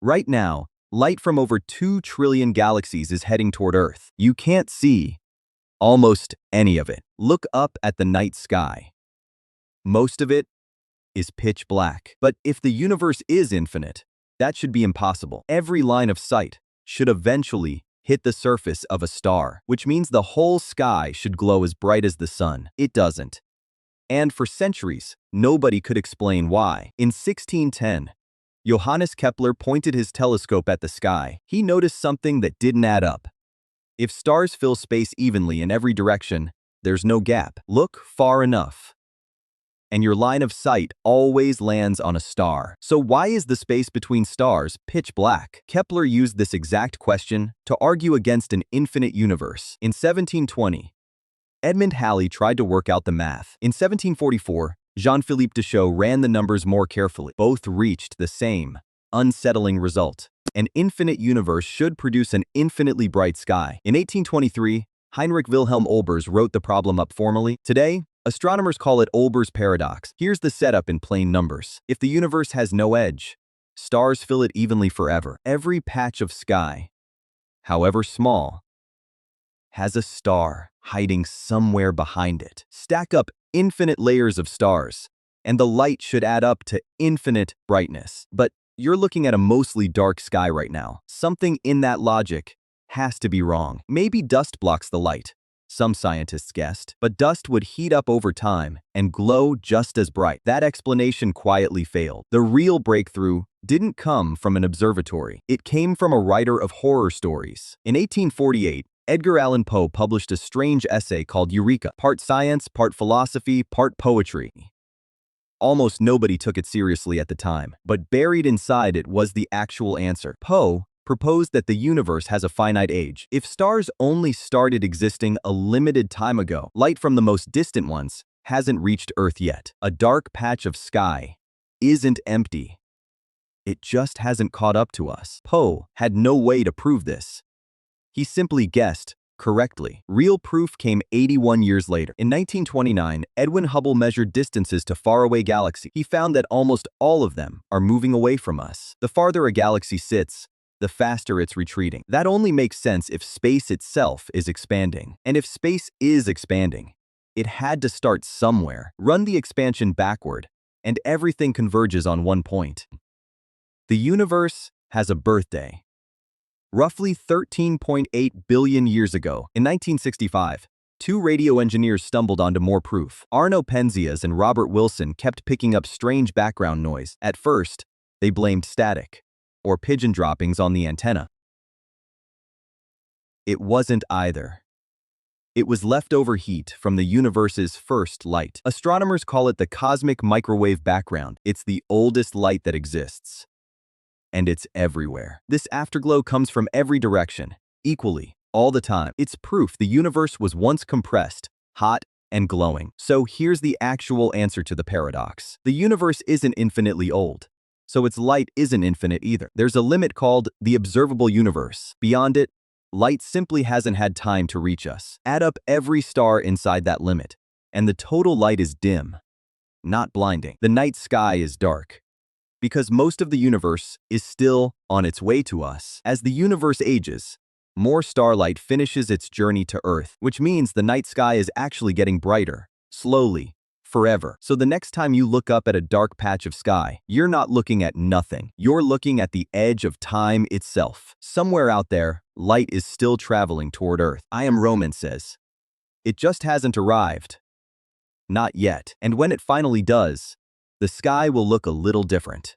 Right now, light from over 2 trillion galaxies is heading toward Earth. You can't see almost any of it. Look up at the night sky. Most of it is pitch black. But if the universe is infinite, that should be impossible. Every line of sight should eventually hit the surface of a star, which means the whole sky should glow as bright as the sun. It doesn't. And for centuries, nobody could explain why. In 1610, Johannes Kepler pointed his telescope at the sky. He noticed something that didn't add up. If stars fill space evenly in every direction, there's no gap. Look far enough, and your line of sight always lands on a star. So why is the space between stars pitch black? Kepler used this exact question to argue against an infinite universe. In 1720, Edmund Halley tried to work out the math. In 1744, Jean-Philippe Deschaux ran the numbers more carefully. Both reached the same unsettling result. An infinite universe should produce an infinitely bright sky. In 1823, Heinrich Wilhelm Olbers wrote the problem up formally. Today, astronomers call it Olbers Paradox. Here's the setup in plain numbers. If the universe has no edge, stars fill it evenly forever. Every patch of sky, however small, has a star hiding somewhere behind it. Stack up infinite layers of stars, and the light should add up to infinite brightness. But you're looking at a mostly dark sky right now. Something in that logic has to be wrong. Maybe dust blocks the light, some scientists guessed, but dust would heat up over time and glow just as bright. That explanation quietly failed. The real breakthrough didn't come from an observatory. It came from a writer of horror stories. In 1848, Edgar Allan Poe published a strange essay called Eureka, part science, part philosophy, part poetry. Almost nobody took it seriously at the time, but buried inside it was the actual answer. Poe proposed that the universe has a finite age. If stars only started existing a limited time ago, light from the most distant ones hasn't reached Earth yet. A dark patch of sky isn't empty. It just hasn't caught up to us. Poe had no way to prove this. He simply guessed correctly. Real proof came 81 years later. In 1929, Edwin Hubble measured distances to faraway galaxies. He found that almost all of them are moving away from us. The farther a galaxy sits, the faster it's retreating. That only makes sense if space itself is expanding. And if space is expanding, it had to start somewhere. Run the expansion backward, and everything converges on one point. The universe has a birthday. Roughly 13.8 billion years ago, in 1965, two radio engineers stumbled onto more proof. Penzias and Robert Wilson kept picking up strange background noise. At first, they blamed static or pigeon droppings on the antenna. It wasn't either. It was leftover heat from the universe's first light. Astronomers call it the cosmic microwave background. It's the oldest light that exists. And it's everywhere. This afterglow comes from every direction, equally, all the time. It's proof the universe was once compressed, hot, and glowing. So here's the actual answer to the paradox. The universe isn't infinitely old, so its light isn't infinite either. There's a limit called the observable universe. Beyond it, light simply hasn't had time to reach us. Add up every star inside that limit, and the total light is dim, not blinding. The night sky is dark, because most of the universe is still on its way to us. As the universe ages, more starlight finishes its journey to Earth, which means the night sky is actually getting brighter, slowly, forever. So the next time you look up at a dark patch of sky, you're not looking at nothing. You're looking at the edge of time itself. Somewhere out there, light is still traveling toward Earth. I Am Roman says, it just hasn't arrived. Not yet. And when it finally does, the sky will look a little different.